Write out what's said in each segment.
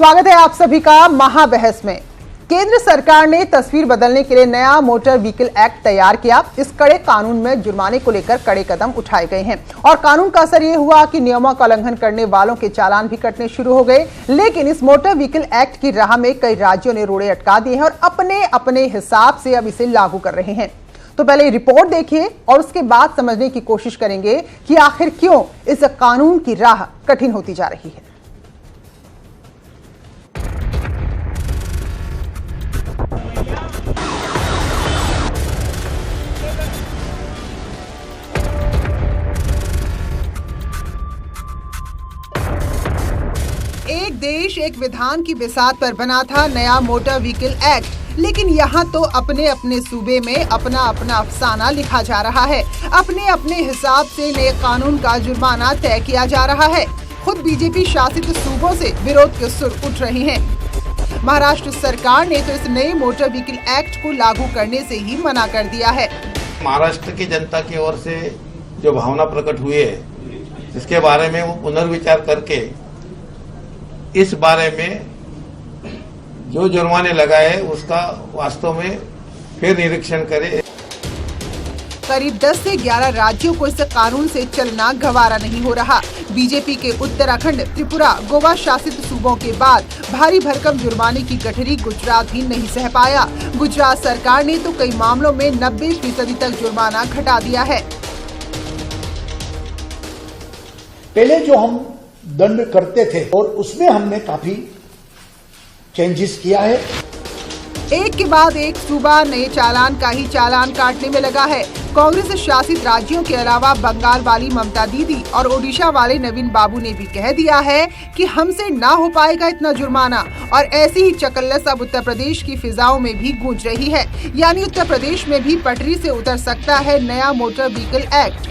स्वागत है आप सभी का महाबहस में। केंद्र सरकार ने तस्वीर बदलने के लिए नया मोटर व्हीकल एक्ट तैयार किया। इस कड़े कानून में जुर्माने को लेकर कड़े कदम उठाए गए हैं और कानून का असर ये हुआ कि नियमों का उल्लंघन करने वालों के चालान भी कटने शुरू हो गए। लेकिन इस मोटर व्हीकल एक्ट की राह में कई राज्यों ने रोड़े अटका दिए हैं और अपने अपने हिसाब से अब इसे लागू कर रहे हैं। तो पहले रिपोर्ट देखिए और उसके बाद समझने की कोशिश करेंगे कि आखिर क्यों इस कानून की राह कठिन होती जा रही है। एक देश एक विधान की बिसात पर बना था नया मोटर व्हीकल एक्ट, लेकिन यहाँ तो अपने अपने सूबे में अपना अपना अफसाना लिखा जा रहा है। अपने अपने हिसाब से नए कानून का जुर्माना तय किया जा रहा है। खुद बीजेपी शासित सूबों से विरोध के सुर उठ रहे हैं। महाराष्ट्र सरकार ने तो इस नए मोटर व्हीकल एक्ट को लागू करने से ही मना कर दिया है। महाराष्ट्र की जनता की ओर से जो भावना प्रकट हुई है, इसके बारे में वो पुनर्विचार करके इस बारे में जो जुर्माने लगाए उसका वास्तव में फिर निरीक्षण करे। करीब 10 से 11 राज्यों को इस कानून से चलना गवारा नहीं हो रहा। बीजेपी के उत्तराखंड, त्रिपुरा, गोवा शासित सूबों के बाद भारी भरकम जुर्माने की गठरी गुजरात भी नहीं सह पाया। गुजरात सरकार ने तो कई मामलों में 90% तक जुर्माना घटा दिया है। पहले जो हम दंड करते थे और उसमें हमने काफी चेंजेस किया है। एक के बाद एक सूबा नए चालान का ही चालान काटने में लगा है। कांग्रेस शासित राज्यों के अलावा बंगाल वाली ममता दीदी और ओडिशा वाले नवीन बाबू ने भी कह दिया है कि हमसे ना हो पाएगा इतना जुर्माना। और ऐसी ही चकल्लस अब उत्तर प्रदेश की फिजाओं में भी गूंज रही है। यानी उत्तर प्रदेश में भी पटरी से उतर सकता है नया मोटर व्हीकल एक्ट।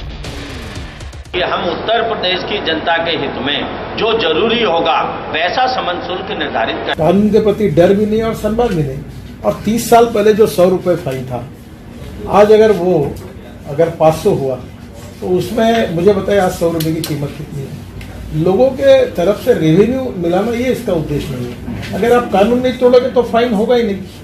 कि हम उत्तर प्रदेश की जनता के हित में जो जरूरी होगा वैसा समन शुल्क निर्धारित कर। कानून के प्रति डर भी नहीं और सम्मान भी नहीं। और 30 साल पहले जो 100 रुपए फाइन था, आज अगर 500 हुआ तो उसमें मुझे बताइए आज 100 रुपए की कीमत कितनी है। लोगों के तरफ से रेवेन्यू मिलाना ये इसका उद्देश्य नहीं है। अगर आप कानून नहीं तोड़ोगे तो फाइन होगा ही नहीं।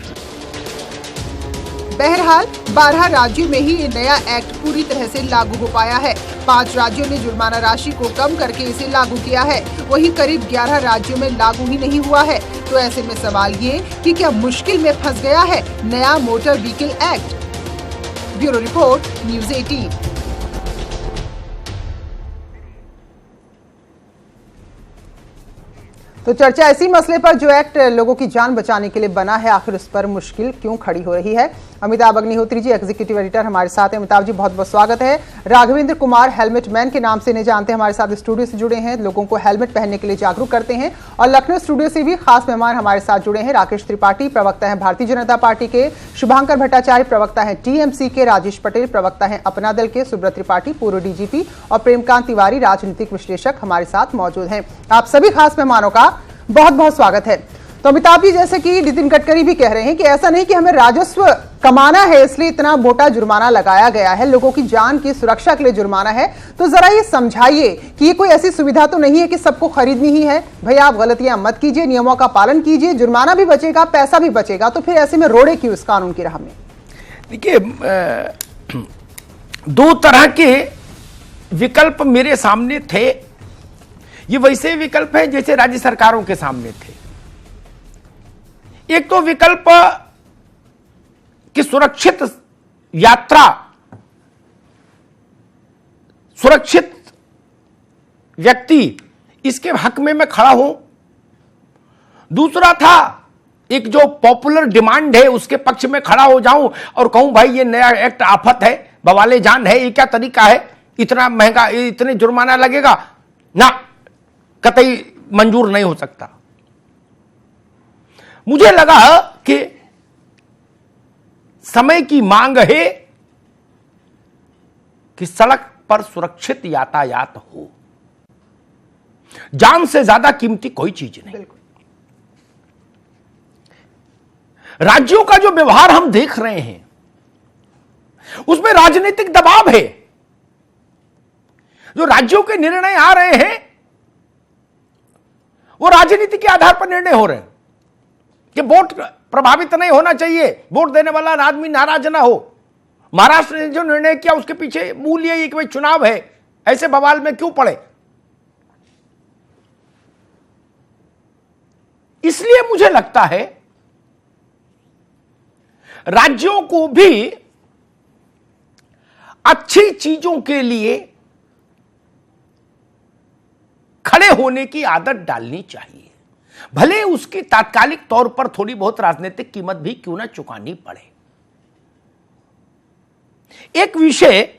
बहरहाल 12 राज्यों में ही ये नया एक्ट पूरी तरह से लागू हो पाया है। 5 राज्यों ने जुर्माना राशि को कम करके इसे लागू किया है। वहीं करीब 11 राज्यों में लागू ही नहीं हुआ है। तो ऐसे में सवाल ये कि क्या मुश्किल में फंस गया है नया motor vehicle act. Bureau report, news 18। तो चर्चा इसी मसले पर जो एक्ट लोगों की जान बचाने के लिए बना है, आखिर उस पर मुश्किल क्यों खड़ी हो रही है। अमिताभ अग्निहोत्री जी, एग्जीक्यूटिव एडिटर, हमारे साथ हैं। अमिताभ जी, बहुत बहुत स्वागत है। राघवेंद्र कुमार हेलमेट मैन के नाम से इन्हें जानते हैं, हमारे साथ स्टूडियो से जुड़े हैं, लोगों को हेलमेट पहनने के लिए जागरूक करते हैं। और लखनऊ स्टूडियो से भी खास मेहमान हमारे साथ जुड़े हैं। राकेश त्रिपाठी, प्रवक्ता है भारतीय जनता पार्टी के, शुभांकर भट्टाचार्य, प्रवक्ता है टीएमसी के, राजेश पटेल, प्रवक्ता है अपना दल के, सुब्रत त्रिपाठी, पूर्व डीजीपी, और प्रेमकांत तिवारी, राजनीतिक विश्लेषक हमारे साथ मौजूद हैं। आप सभी खास मेहमानों का बहुत बहुत स्वागत है। तो अमिताभ जी, जैसे कि नितिन गडकरी भी कह रहे हैं कि ऐसा नहीं कि हमें राजस्व कमाना है इसलिए इतना मोटा जुर्माना लगाया गया है, लोगों की जान की सुरक्षा के लिए जुर्माना है। तो जरा ये समझाइए कि ये कोई ऐसी सुविधा तो नहीं है कि सबको खरीदनी ही है। भाई आप गलतियां मत कीजिए, नियमों का पालन कीजिए, जुर्माना भी बचेगा, पैसा भी बचेगा। तो फिर ऐसे में रोड़े क्यों इस कानून की राह में? देखिए, 2 तरह के विकल्प मेरे सामने थे। ये वैसे विकल्प हैं जैसे राज्य सरकारों के सामने थे। एक तो विकल्प कि सुरक्षित यात्रा, सुरक्षित व्यक्ति, इसके हक में मैं खड़ा हूं। दूसरा था एक जो पॉपुलर डिमांड है उसके पक्ष में खड़ा हो जाऊं और कहूं भाई ये नया एक्ट आफत है, बवाले जान है, ये क्या तरीका है, इतना महंगा, इतने जुर्माना लगेगा ना, कतई मंजूर नहीं हो सकता। मुझे लगा कि समय की मांग है कि सड़क पर सुरक्षित यातायात हो। जान से ज्यादा कीमती कोई चीज नहीं। राज्यों का जो व्यवहार हम देख रहे हैं उसमें राजनीतिक दबाव है। जो राज्यों के निर्णय आ रहे हैं वो राजनीति के आधार पर निर्णय हो रहे हैं कि वोट प्रभावित नहीं होना चाहिए, वोट देने वाला आदमी नाराज ना हो। महाराष्ट्र ने जो निर्णय किया उसके पीछे मूल यही कि भाई चुनाव है, ऐसे बवाल में क्यों पड़े। इसलिए मुझे लगता है राज्यों को भी अच्छी चीजों के लिए खड़े होने की आदत डालनी चाहिए, भले उसकी तात्कालिक तौर पर थोड़ी बहुत राजनीतिक कीमत भी क्यों ना चुकानी पड़े। एक विषय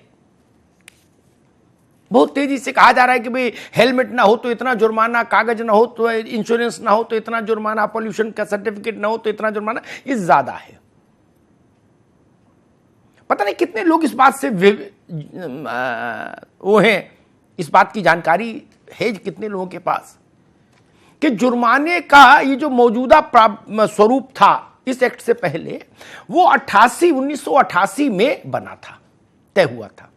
बहुत तेजी से कहा जा रहा है कि भाई हेलमेट ना हो तो इतना जुर्माना, कागज ना हो तो इंश्योरेंस ना हो तो इतना जुर्माना, पॉल्यूशन का सर्टिफिकेट ना हो तो इतना जुर्माना, ये ज्यादा है। पता नहीं कितने लोग इस बात से वो हैं, इस बात की जानकारी है कितने लोगों के पास कि जुर्माने का ये जो मौजूदा स्वरूप था इस एक्ट से पहले, वो 1988 में बना था, तय हुआ था।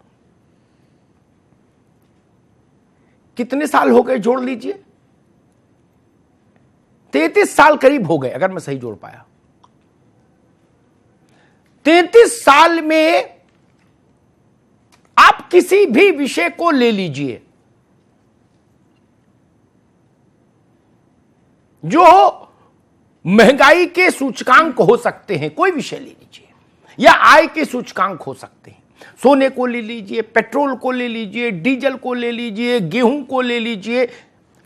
कितने साल हो गए जोड़ लीजिए, 33 साल करीब हो गए अगर मैं सही जोड़ पाया। 33 साल में आप किसी भी विषय को ले लीजिए जो महंगाई के सूचकांक हो सकते हैं, कोई विषय ले लीजिए, या आय के सूचकांक हो सकते हैं, सोने को ले लीजिए, पेट्रोल को ले लीजिए, डीजल को ले लीजिए, गेहूं को ले लीजिए,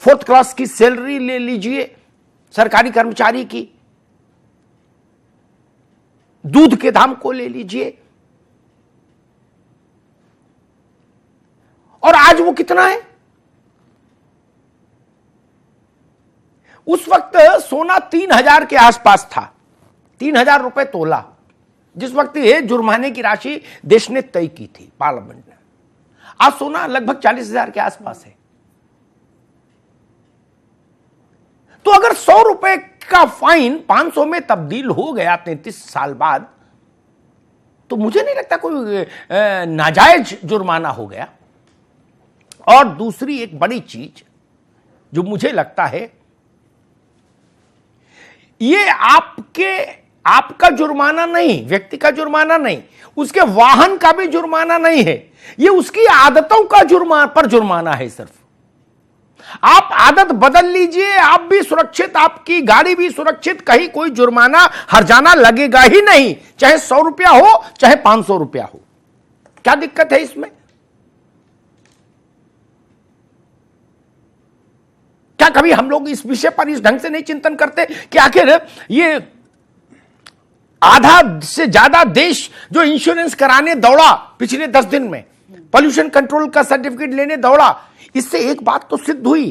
4th क्लास की सैलरी ले लीजिए सरकारी कर्मचारी की, दूध के दाम को ले लीजिए, और आज वो कितना है। उस वक्त सोना 3000 के आसपास था, 3000 रुपए तोला, जिस वक्त ये जुर्माने की राशि देश ने तय की थी पार्लियामेंट ने। आज सोना लगभग 40,000 के आसपास है। तो अगर 100 रुपए का फाइन 500 में तब्दील हो गया 33 साल बाद, तो मुझे नहीं लगता कोई नाजायज जुर्माना हो गया। और दूसरी एक बड़ी चीज जो मुझे लगता है, ये आपका जुर्माना नहीं, व्यक्ति का जुर्माना नहीं, उसके वाहन का भी जुर्माना नहीं है, ये उसकी आदतों का जुर्माना है। सिर्फ आप आदत बदल लीजिए, आप भी सुरक्षित, आपकी गाड़ी भी सुरक्षित, कहीं कोई जुर्माना हर्जाना लगेगा ही नहीं, चाहे 100 रुपया हो चाहे 500 रुपया हो। क्या दिक्कत है इसमें? क्या कभी हम लोग इस विषय पर इस ढंग से नहीं चिंतन करते कि आखिर ये आधा से ज्यादा देश जो इंश्योरेंस कराने दौड़ा पिछले 10 दिन में, पॉल्यूशन कंट्रोल का सर्टिफिकेट लेने दौड़ा, इससे एक बात तो सिद्ध हुई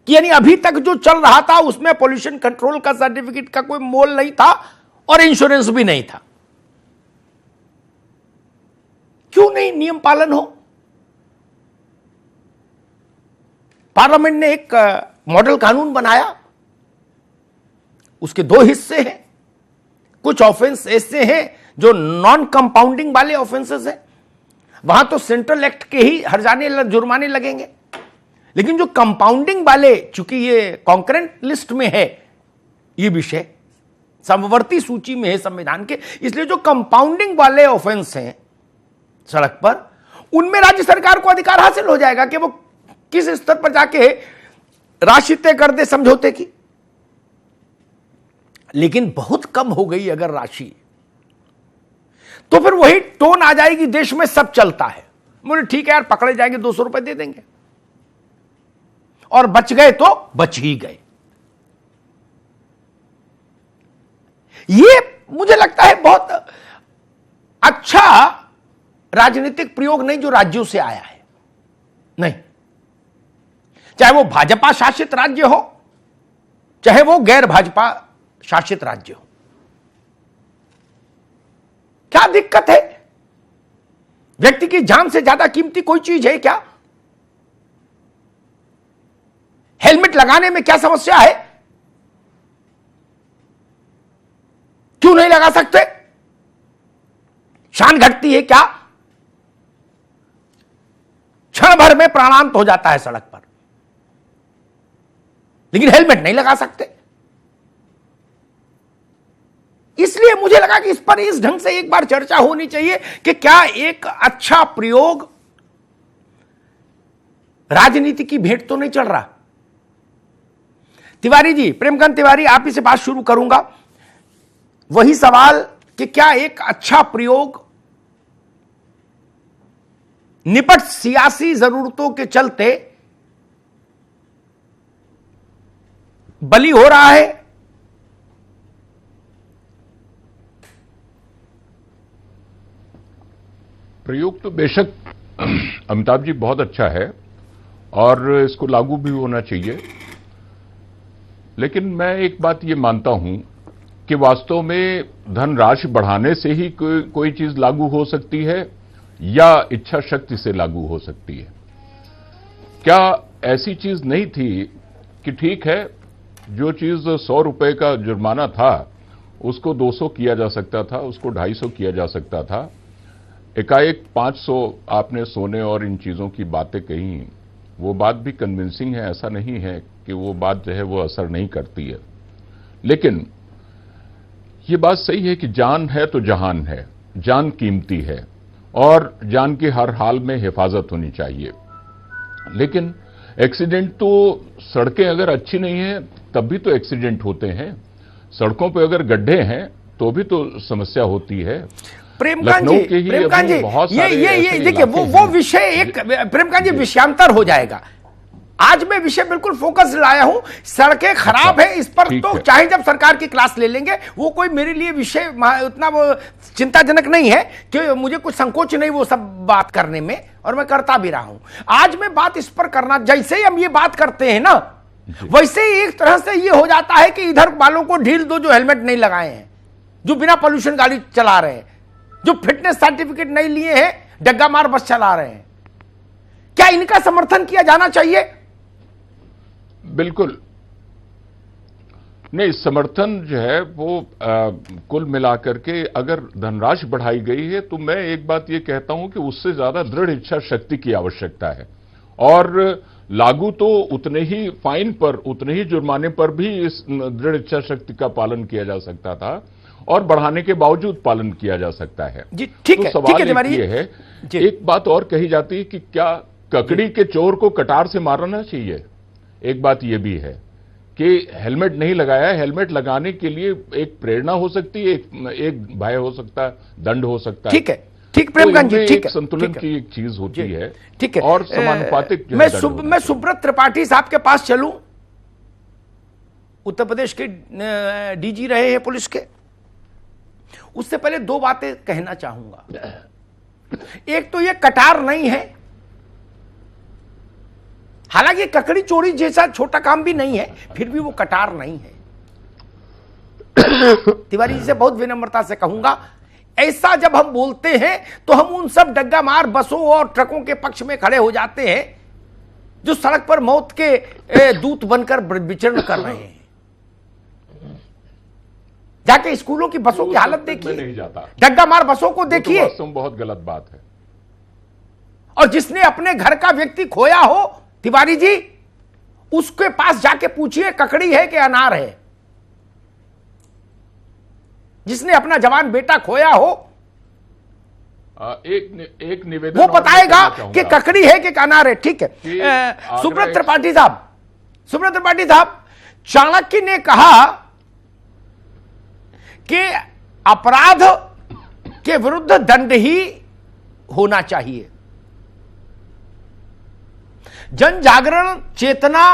कि यानी अभी तक जो चल रहा था उसमें पॉल्यूशन कंट्रोल का सर्टिफिकेट का कोई मोल नहीं था और इंश्योरेंस भी नहीं था। क्यों नहीं नियम पालन हो? पार्लियामेंट ने एक मॉडल कानून बनाया, उसके 2 हिस्से हैं। कुछ ऑफेंस ऐसे हैं जो नॉन कंपाउंडिंग वाले ऑफेंसेस हैं, वहां तो सेंट्रल एक्ट के ही हर्जाने जुर्माने लगेंगे, लेकिन जो कंपाउंडिंग वाले, चूंकि ये कॉन्करेंट लिस्ट में है, ये विषय समवर्ती सूची में है संविधान के, इसलिए जो कंपाउंडिंग वाले ऑफेंस हैं सड़क पर, उनमें राज्य सरकार को अधिकार हासिल हो जाएगा कि वो किस स्तर पर जाके राशि तय कर दे समझौते की। लेकिन बहुत कम हो गई अगर राशि, तो फिर वही टोन आ जाएगी देश में, सब चलता है, बोले ठीक है यार पकड़े जाएंगे 200 रुपए दे देंगे, और बच गए तो बच ही गए। ये मुझे लगता है बहुत अच्छा राजनीतिक प्रयोग नहीं जो राज्यों से आया है। नहीं, चाहे वो भाजपा शासित राज्य हो चाहे वो गैर भाजपा शासित राज्य हो, क्या दिक्कत है? व्यक्ति की जान से ज्यादा कीमती कोई चीज है क्या? हेलमेट लगाने में क्या समस्या है? क्यों नहीं लगा सकते? शान घटती है क्या? क्षण भर में प्राणांत हो जाता है सड़क पर। लेकिन हेलमेट नहीं लगा सकते। इसलिए मुझे लगा कि इस पर इस ढंग से एक बार चर्चा होनी चाहिए कि क्या एक अच्छा प्रयोग राजनीति की भेंट तो नहीं चल रहा। तिवारी जी, प्रेमकांत तिवारी, आप ही से बात शुरू करूंगा। वही सवाल कि क्या एक अच्छा प्रयोग निपट सियासी जरूरतों के चलते बली हो रहा है? प्रयोग तो बेशक अमिताभ जी बहुत अच्छा है और इसको लागू भी होना चाहिए, लेकिन मैं एक बात ये मानता हूं कि वास्तव में धनराशि बढ़ाने से ही कोई चीज लागू हो सकती है या इच्छा शक्ति से लागू हो सकती है। क्या ऐसी चीज नहीं थी कि ठीक है, जो चीज 100 रुपए का जुर्माना था उसको 200 किया जा सकता था, उसको 250 किया जा सकता था, एकाएक 500 आपने सोने और इन चीजों की बातें कही। वो बात भी कन्विंसिंग है, ऐसा नहीं है कि वो बात जो है वो असर नहीं करती है। लेकिन ये बात सही है कि जान है तो जहान है, जान कीमती है और जान की हर हाल में हिफाजत होनी चाहिए। लेकिन एक्सीडेंट तो, सड़कें अगर अच्छी नहीं है तब भी तो एक्सीडेंट होते हैं, सड़कों पे अगर गड्ढे हैं तो भी तो समस्या होती है। प्रेमकांत जी, ये देखिए वो विषय एक, प्रेमकांत जी, विषयांतर हो जाएगा। आज मैं विषय बिल्कुल फोकस लाया हूं। सड़कें खराब है, इस पर तो चाहे जब सरकार की क्लास ले लेंगे, वो कोई मेरे लिए विषय उतना वो चिंताजनक नहीं है कि मुझे कुछ संकोच नहीं वो सब बात करने में, और मैं करता भी रहा हूं। आज मैं बात इस पर करना, जैसे ही हम ये बात करते हैं ना, वैसे ही एक तरह से ये हो जाता है कि इधर वालों को ढील दो जो हेलमेट नहीं लगाए हैं, जो बिना पोल्यूशन गाड़ी चला रहे हैं, जो फिटनेस सर्टिफिकेट नहीं लिए हैं, डग्गा मार बस चला रहे हैं। क्या इनका समर्थन किया जाना चाहिए? बिल्कुल नहीं, समर्थन जो है वो कुल मिलाकर के अगर धनराशि बढ़ाई गई है तो मैं एक बात ये कहता हूं कि उससे ज्यादा दृढ़ इच्छा शक्ति की आवश्यकता है। और लागू तो उतने ही फाइन पर, उतने ही जुर्माने पर भी इस दृढ़ इच्छा शक्ति का पालन किया जा सकता था और बढ़ाने के बावजूद पालन किया जा सकता है। जी ठीक है, तो सवाल ये है, एक बात और कही जाती है कि क्या ककड़ी के चोर को कटार से मारना चाहिए। एक बात यह भी है कि हेलमेट नहीं लगाया, हेलमेट लगाने के लिए एक प्रेरणा हो सकती है, एक भय हो सकता है, दंड हो सकता है। ठीक है, ठीक प्रेमकांत जी, ठीक है, संतुलन की एक चीज होती है, ठीक है, और समानुपातिक। मैं सुब्रत त्रिपाठी साहब के पास चलूं, उत्तर प्रदेश के डीजी रहे हैं पुलिस के। उससे पहले दो बातें कहना चाहूंगा। एक तो ये कटार नहीं है, हालांकि ककड़ी चोरी जैसा छोटा काम भी नहीं है, फिर भी वो कटार नहीं है। तिवारी जी से बहुत विनम्रता से कहूंगा, ऐसा जब हम बोलते हैं तो हम उन सब डग्गा मार बसों और ट्रकों के पक्ष में खड़े हो जाते हैं जो सड़क पर मौत के दूत बनकर विचरण कर रहे हैं। जाके स्कूलों की बसों की हालत देखिए, नहीं जाता, डग्गा मार बसों को देखिए, तो बहुत गलत बात है। और जिसने अपने घर का व्यक्ति खोया हो, तिवारी जी, उसके पास जाके पूछिए ककड़ी है कि अनार है। जिसने अपना जवान बेटा खोया हो, एक निवेदन वो बताएगा कि ककड़ी है कि अनार है। ठीक है, सुब्रत त्रिपाठी साहब, चाणक्य ने कहा कि अपराध के विरुद्ध दंड ही होना चाहिए। जन जागरण, चेतना,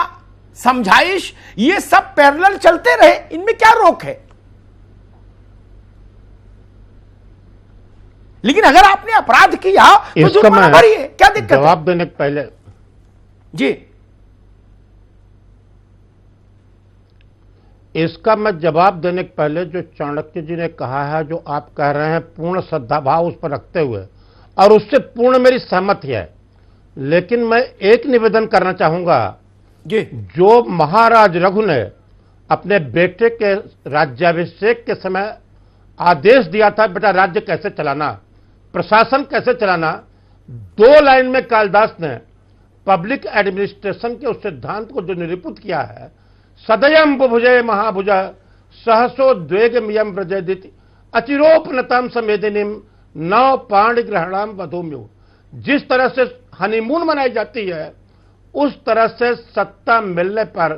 समझाइश, ये सब पैरेलल चलते रहे, इनमें क्या रोक है? लेकिन अगर आपने अपराध किया तो जुर्माना भरिए, क्या दिक्कत है? जवाब देने के पहले जी, इसका मैं जवाब देने के पहले जो चाणक्य जी ने कहा है, जो आप कह रहे हैं, पूर्ण श्रद्धाभाव उस पर रखते हुए, और उससे पूर्ण मेरी सहमति है। लेकिन मैं एक निवेदन करना चाहूंगा जी, जो महाराज रघु ने अपने बेटे के राज्याभिषेक के समय आदेश दिया था, बेटा राज्य कैसे चलाना, प्रशासन कैसे चलाना, 2 लाइन में कालिदास ने पब्लिक एडमिनिस्ट्रेशन के उस सिद्धांत को जो निरूपित किया है सदयम बुभुजे महाभुज सहसो द्वेगमियम व्रजेदिति अचिरोपनतम समेदिनीम नव पांड ग्रहणाम वधूम्यो। जिस तरह से हनीमून मनाई जाती है उस तरह से सत्ता मिलने पर,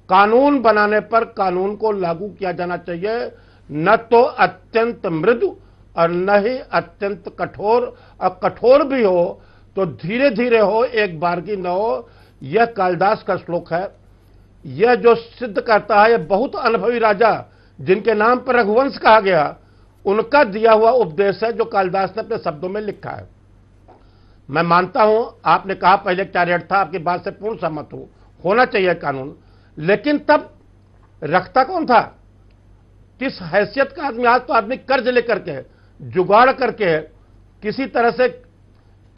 कानून बनाने पर कानून को लागू किया जाना चाहिए, न तो अत्यंत मृदु और न ही अत्यंत कठोर, और कठोर भी हो तो धीरे धीरे हो, एक बार की न हो। यह कालिदास का श्लोक है। यह जो सिद्ध करता है, यह बहुत अनुभवी राजा जिनके नाम पर रघुवंश कहा गया, उनका दिया हुआ उपदेश है जो कालिदास ने अपने शब्दों में लिखा है। मैं मानता हूं, आपने कहा पहले कैरियर था, आपकी बात से पूर्ण सहमत हूं, होना चाहिए कानून, लेकिन तब रखता कौन था? किस हैसियत का आदमी? आज तो आदमी कर्ज लेकर के, जुगाड़ करके, किसी तरह से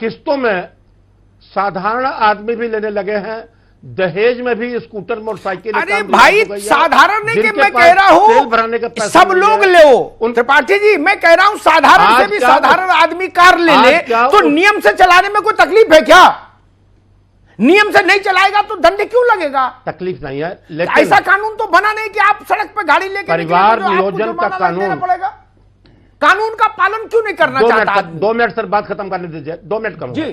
किस्तों में साधारण आदमी भी लेने लगे हैं, दहेज में भी स्कूटर मोटरसाइकिल। अरे भाई साधारण नहीं कि मैं कह रहा हूं सब लोग ले। त्रिपाठी जी मैं कह रहा हूं साधारण से भी साधारण आदमी कार ले तो नियम से चलाने में कोई तकलीफ है क्या? नियम से नहीं चलाएगा तो दंड क्यों लगेगा? तकलीफ नहीं है, लेकिन ऐसा कानून तो बना नहीं कि आप सड़क पे गाड़ी लेकर परिवार नियोजन का कानून पड़ेगा। कानून का पालन क्यों नहीं करना चाहता? 2 मिनट सर बात खत्म करने दीजिए, 2 मिनट करूंगा जी।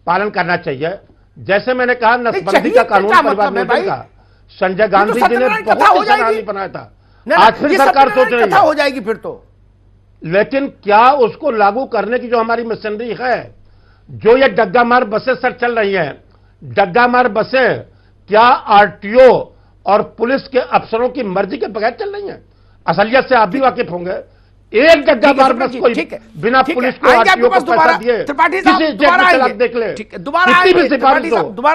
पालन करना चाहिए। जैसे मैंने कहा नसबंदी का कानून परिवार नियोजन का संजय गांधी जी ने बहुत आदमी बनाया था, आज फिर सरकार सोच रही है हो जाएगी फिर तो। लेकिन क्या उसको लागू करने की जो हमारी मशीनरी है, जो ये डग्गा मार बसें सर चल रही हैं, डग्गा मार बसें क्या आरटीओ और पुलिस के अफसरों की मर्जी के बगैर चल रही हैं? असलियत से आप भी वाकिफ होंगे। एक डग्गा मार बस कोई बिना पुलिस को आरटीओ को पैसा दिए त्रिपाठी साहब दोबारा देख ले, दोबारा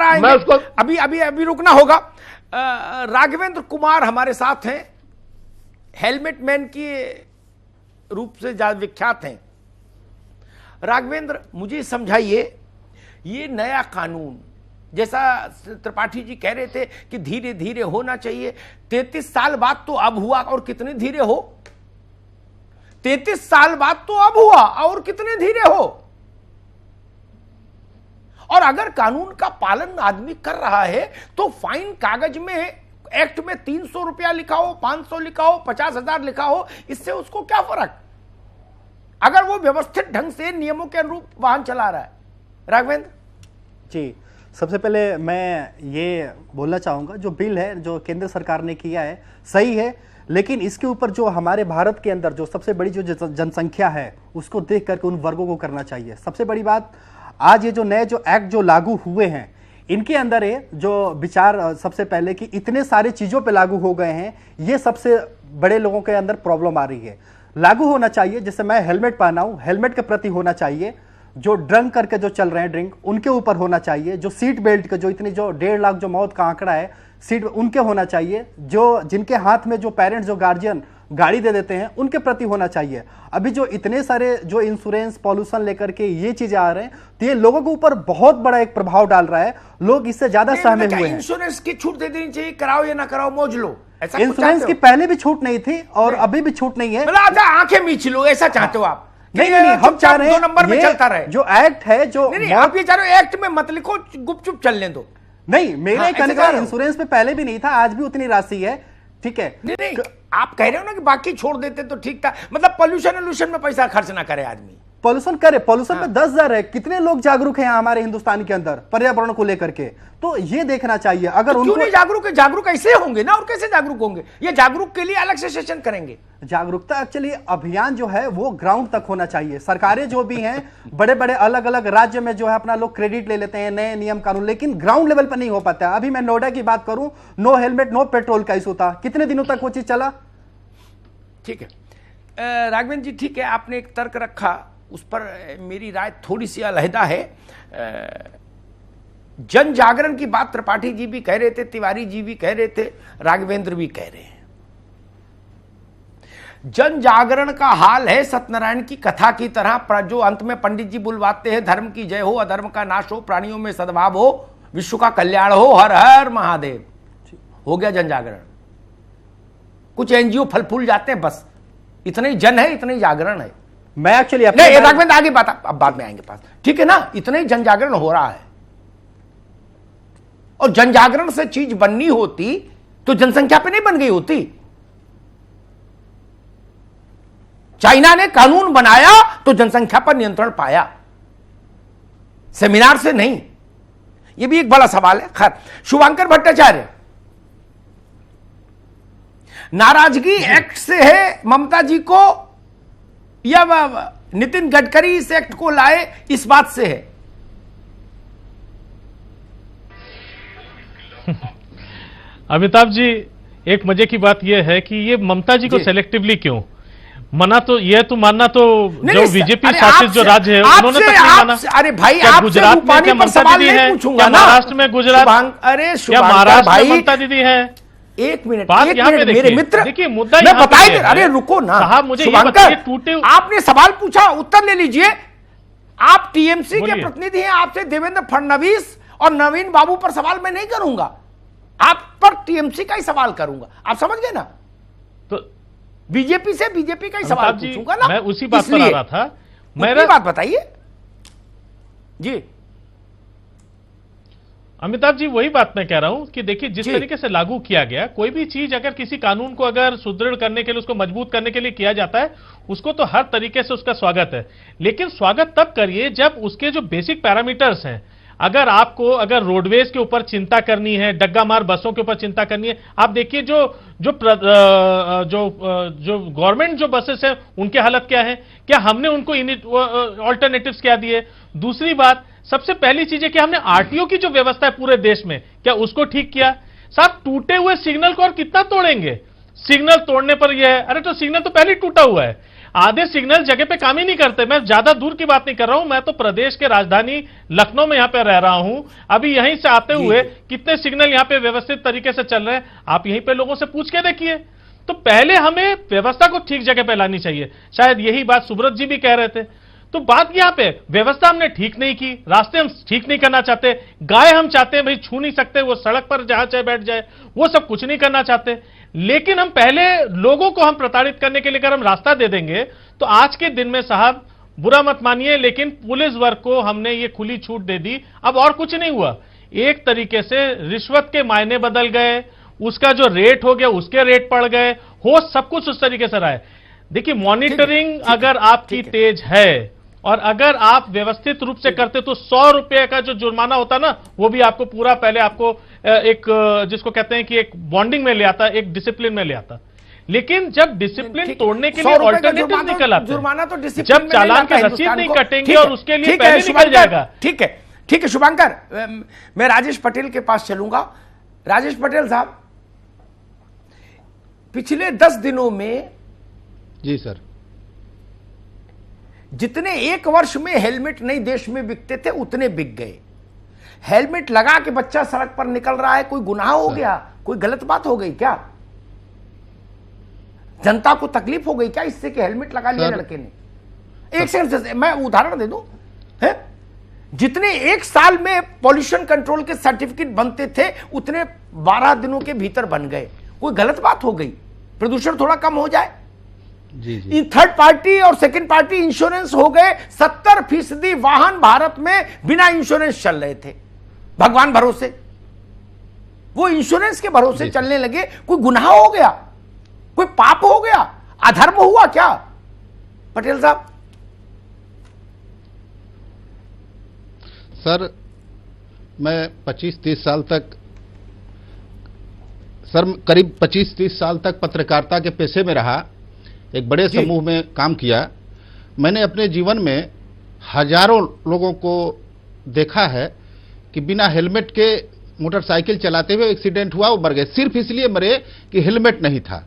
आएंगे उसको। अभी रुकना होगा। राघवेंद्र कुमार हमारे साथ हैं, हेलमेट मैन की रूप से ज्यादा विख्यात हैं। राघवेंद्र मुझे समझाइए, ये नया कानून जैसा त्रिपाठी जी कह रहे थे कि धीरे धीरे होना चाहिए, 33 साल बाद तो अब हुआ और कितने धीरे हो? 33 साल बाद तो अब हुआ और कितने धीरे हो? और अगर कानून का पालन आदमी कर रहा है तो फाइन कागज में, एक्ट में 300 रुपया लिखा हो, 500 लिखा हो, 50,000 लिखा हो, इससे उसको क्या फर्क, अगर वो व्यवस्थित ढंग से नियमों के अनुरूप वाहन चला रहा है। राघवेंद्र जी, सबसे पहले मैं ये बोलना चाहूँगा, जो बिल है जो केंद्र सरकार ने किया है सही है, लेकिन इसके ऊपर जो हमारे भारत के अंदर जो सबसे बड़ी जो जनसंख्या है उसको देख करके उन वर्गों को करना चाहिए। सबसे बड़ी बात, आज ये जो नए जो एक्ट जो लागू हुए हैं, इनके अंदर है जो विचार सबसे पहले कि इतने सारे चीज़ों पे लागू हो गए हैं, ये सबसे बड़े लोगों के अंदर प्रॉब्लम आ रही है। लागू होना चाहिए, जैसे मैं हेलमेट पहना हूँ, हेलमेट के प्रति होना चाहिए। जो ड्रंक करके जो चल रहे हैं ड्रिंक, उनके ऊपर होना चाहिए। जो सीट बेल्ट का जो इतनी जो 1.5 लाख जो मौत का आंकड़ा है, सीट उनके होना चाहिए। जो जिनके हाथ में जो पेरेंट्स जो गार्जियन गाड़ी दे देते हैं, उनके प्रति होना चाहिए। अभी जो इतने सारे जो इंश्योरेंस पॉल्यूशन लेकर के ये चीजें आ रहे हैं, तो ये लोगों के ऊपर बहुत बड़ा एक प्रभाव डाल रहा है। लोग इससे ज्यादा सहमे हुए हैं। इंश्योरेंस की छूट दे देनी चाहिए, कराओ या ना कराओ मौज लो। इंश्योरेंस की पहले भी छूट नहीं थी और अभी भी छूट नहीं है। आंखें मीच लो, ऐसा चाहते हो आप? नहीं, हम चाह रहे हैं 2 नंबर में चलता रहे। जो एक्ट है जो नहीं, आप ये चाह रहे हो एक्ट में मत लिखो, गुपचुप चलने दो। नहीं, मेरे कहने का इंश्योरेंस पे पहले भी नहीं था, आज भी उतनी राशि है, ठीक है। नहीं, आप कह रहे हो ना कि बाकी छोड़ देते तो ठीक था, मतलब पॉल्यूशन में पैसा खर्च ना करे आदमी। पॉल्यूशन करे, पॉल्यूशन में 10,000 है। कितने लोग जागरूक हैं हमारे हिंदुस्तान के अंदर पर्यावरण को लेकर के, तो ये देखना चाहिए। अगर तो उनको क्यों नहीं जागरूक है? जागरूक ऐसे होंगे ना, और कैसे जागरूक होंगे? ये जागरूक के लिए अलग से सेशन करेंगे। जागरूकता एक्चुअली अभियान जो है वो ग्राउंड तक होना चाहिए। सरकारें जो भी हैं, बड़े बड़े अलग अलग राज्य में जो है अपना लोग क्रेडिट ले लेते हैं नए नियम कानून, लेकिन ग्राउंड लेवल पर नहीं हो पाता। अभी मैं नोएडा की बात करूं, नो हेलमेट नो पेट्रोल का इशू था, कितने दिनों तक वो चीज चला? ठीक है राघवेंद्र जी, ठीक है, आपने एक तर्क रखा, उस पर मेरी राय थोड़ी सी अलहदा है। जन जागरण की बात त्रिपाठी जी भी कह रहे थे, तिवारी जी भी कह रहे थे, राघवेंद्र भी कह रहे हैं। जन जागरण का हाल है सत्यनारायण की कथा की तरह, जो अंत में पंडित जी बुलवाते हैं, धर्म की जय हो, अधर्म का नाश हो, प्राणियों में सद्भाव हो, विश्व का कल्याण हो, हर हर महादेव। हो गया जन जागरण। कुछ एनजीओ फल फूल जाते हैं, बस इतना ही जन है, इतना ही जागरण है। मैं एक्चुअली राघवेंद्र आगे बात, अब बाद में आएंगे पास, ठीक है ना? इतना ही जन जागरण हो रहा है। और जनजागरण से चीज बननी होती तो जनसंख्या पे नहीं बन गई होती। चाइना ने कानून बनाया तो जनसंख्या पर नियंत्रण पाया, सेमिनार से नहीं। यह भी एक बड़ा सवाल है। खैर, शुभांकर भट्टाचार्य, नाराजगी एक्ट से है ममता जी को या नितिन गडकरी इस एक्ट को लाए इस बात से है? अमिताभ जी, एक मजे की बात यह है कि ये ममता जी को सेलेक्टिवली क्यों मना, तो यह तो मानना तो जो बीजेपी शासित जो राज्य है उन्होंने तक नहीं माना। अरे भाई, क्या गुजरात में क्या ममता दीदी है, क्या महाराष्ट्र में गुजरात, अरे क्या महाराष्ट्र में ममता दीदी है? एक मिनट मेरे मित्र, देखिए मुद्दा मैं बताई दे। अरे रुको ना साहब, मुझे ये बताइए, टूटे आपने सवाल पूछा, उत्तर ले लीजिए। आप टीएमसी के प्रतिनिधि हैं, आपसे देवेंद्र फडणवीस और नवीन बाबू पर सवाल मैं नहीं करूंगा, आप पर टीएमसी का ही सवाल करूंगा। आप समझ गए ना? तो बीजेपी से बीजेपी का ही सवाल पूछूंगा ना। मैं उसी बात पर आ रहा था। मेरी बात बताइए जी। अमिताभ जी, वही बात मैं कह रहा हूं कि देखिए, जिस तरीके से लागू किया गया, कोई भी चीज अगर किसी कानून को अगर सुदृढ़ करने के लिए, उसको मजबूत करने के लिए किया जाता है, उसको तो हर तरीके से उसका स्वागत है। लेकिन स्वागत तब करिए जब उसके जो बेसिक पैरामीटर्स हैं, अगर आपको अगर रोडवेज के ऊपर चिंता करनी है, डग्गा मार बसों के ऊपर चिंता करनी है, आप देखिए जो गवर्नमेंट जो बसेस हैं उनकी हालत क्या है, क्या हमने उनको ऑल्टरनेटिव्स क्या दिए? दूसरी बात, सबसे पहली चीज है कि हमने आरटीओ की जो व्यवस्था है पूरे देश में, क्या उसको ठीक किया? साहब, टूटे हुए सिग्नल को और कितना तोड़ेंगे? सिग्नल तोड़ने पर यह है, अरे तो सिग्नल तो पहले टूटा हुआ है, आधे सिग्नल जगह पे काम ही नहीं करते। मैं ज्यादा दूर की बात नहीं कर रहा हूं, मैं तो प्रदेश के राजधानी लखनऊ में यहां पे रह रहा हूं। अभी यहीं से आते हुए कितने सिग्नल यहां पे व्यवस्थित तरीके से चल रहे हैं, आप यहीं पे लोगों से पूछ के देखिए। तो पहले हमें व्यवस्था को ठीक जगह पे लानी चाहिए। शायद यही बात सुब्रत जी भी कह रहे थे। तो बात यहां पे, व्यवस्था हमने ठीक नहीं की, रास्ते हम ठीक नहीं करना चाहते, गाय हम चाहते हैं भाई छू नहीं सकते, वो सड़क पर जहां चाहे बैठ जाए, वो सब कुछ नहीं करना चाहते। लेकिन हम पहले लोगों को हम प्रताड़ित करने के लिए अगर हम रास्ता दे देंगे, तो आज के दिन में साहब, बुरा मत मानिए, लेकिन पुलिस वर्ग को हमने ये खुली छूट दे दी। अब और कुछ नहीं हुआ, एक तरीके से रिश्वत के मायने बदल गए, उसका जो रेट हो गया उसके रेट पड़ गए, हो सब कुछ उस तरीके से रहा है। देखिए, मॉनिटरिंग अगर आपकी तेज है और अगर आप व्यवस्थित रूप से करते, तो 100 रुपए का जो जुर्माना होता ना, वो भी आपको पूरा पहले आपको एक, जिसको कहते हैं कि एक बॉन्डिंग में ले आता, एक डिसिप्लिन में ले आता। लेकिन जब डिसिप्लिन तोड़ने के लिए ऑल्टरनेटिव निकल आते, जुर्माना तो डिसिप्लिन जब चालान के रसीद नहीं कटेंगे और उसके लिए पहले निकल जाएगा। ठीक है, ठीक है शुभांकर, मैं राजेश पटेल के पास चलूंगा। राजेश पटेल साहब, पिछले 10 दिनों में जी सर, जितने एक वर्ष में हेलमेट नई देश में बिकते थे उतने बिक गए। हेलमेट लगा के बच्चा सड़क पर निकल रहा है, कोई गुनाह हो गया, कोई गलत बात हो गई क्या? जनता को तकलीफ हो गई क्या इससे कि हेलमेट लगा लिया लड़के ने? एक सेकंड, मैं उदाहरण दे दूं, है जितने एक साल में पॉल्यूशन कंट्रोल के सर्टिफिकेट बनते थे उतने 12 दिनों के भीतर बन गए। कोई गलत बात हो गई, प्रदूषण थोड़ा कम हो जाए। जी। थर्ड पार्टी और सेकंड पार्टी इंश्योरेंस हो गए, 70% वाहन भारत में बिना इंश्योरेंस चल रहे थे, भगवान भरोसे, वो इंश्योरेंस के भरोसे चलने लगे। कोई गुनाह हो गया, कोई पाप हो गया, अधर्म हुआ क्या पटेल साहब? सर, मैं 25-30 साल तक, सर करीब 25-30 साल तक पत्रकारिता के पेशे में रहा, एक बड़े समूह में काम किया। मैंने अपने जीवन में हजारों लोगों को देखा है कि बिना हेलमेट के मोटरसाइकिल चलाते हुए एक्सीडेंट हुआ, वो मर गए। सिर्फ इसलिए मरे कि हेलमेट नहीं था,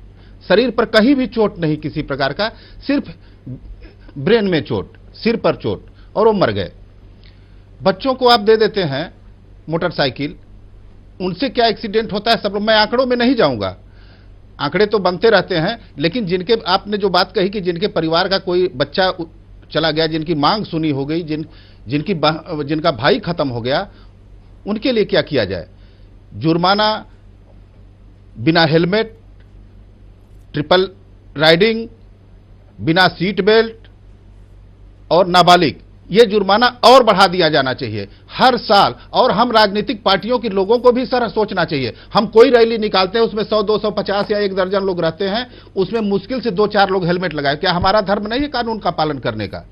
शरीर पर कहीं भी चोट नहीं किसी प्रकार का, सिर्फ ब्रेन में चोट, सिर पर चोट, और वो मर गए। बच्चों को आप दे देते हैं मोटरसाइकिल, उनसे क्या एक्सीडेंट होता है सब लोग, मैं आंकड़ों में नहीं जाऊंगा, आंकड़े तो बनते रहते हैं, लेकिन जिनके, आपने जो बात कही कि जिनके परिवार का कोई बच्चा चला गया, जिनकी मांग सुनी हो गई, जिनका भाई खत्म हो गया, उनके लिए क्या किया जाए? जुर्माना, बिना हेलमेट, ट्रिपल राइडिंग, बिना सीट बेल्ट और नाबालिग, ये जुर्माना और बढ़ा दिया जाना चाहिए हर साल। और हम राजनीतिक पार्टियों के लोगों को भी सर सोचना चाहिए। हम कोई रैली निकालते हैं, उसमें 100, 250 या 1 दर्जन लोग रहते हैं, उसमें मुश्किल से 2-4 लोग हेलमेट लगाए। क्या हमारा धर्म नहीं है कानून का पालन करने का?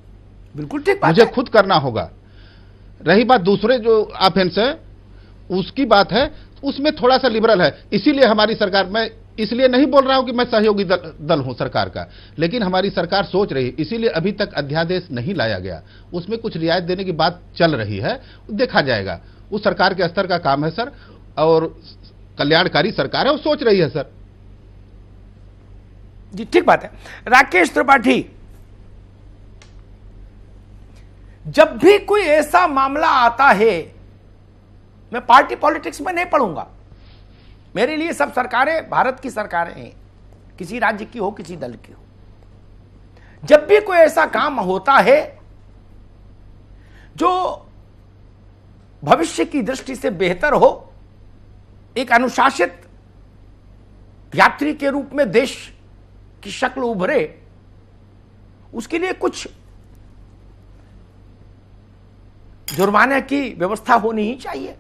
बिल्कुल ठीक बात मुझे है। खुद करना होगा। रही बात दूसरे जो ऑफेंस है उसकी बात है, उसमें थोड़ा सा लिबरल है। इसीलिए हमारी सरकार, मैं इसलिए नहीं बोल रहा हूं कि मैं सहयोगी दल हूं सरकार का, लेकिन हमारी सरकार सोच रही, इसीलिए अभी तक अध्यादेश नहीं लाया गया। उसमें कुछ रियायत देने की बात चल रही है, देखा जाएगा। उस सरकार के स्तर का काम है सर, और कल्याणकारी सरकार है, वो सोच रही है सर। जी ठीक बात है। राकेश त्रिपाठी, जब भी कोई ऐसा मामला आता है, मैं पार्टी पॉलिटिक्स में नहीं पढ़ूंगा, मेरे लिए सब सरकारें भारत की सरकारें हैं, किसी राज्य की हो किसी दल की हो। जब भी कोई ऐसा काम होता है जो भविष्य की दृष्टि से बेहतर हो, एक अनुशासित यात्री के रूप में देश की शक्ल उभरे, उसके लिए कुछ जुर्माने की व्यवस्था होनी ही चाहिए।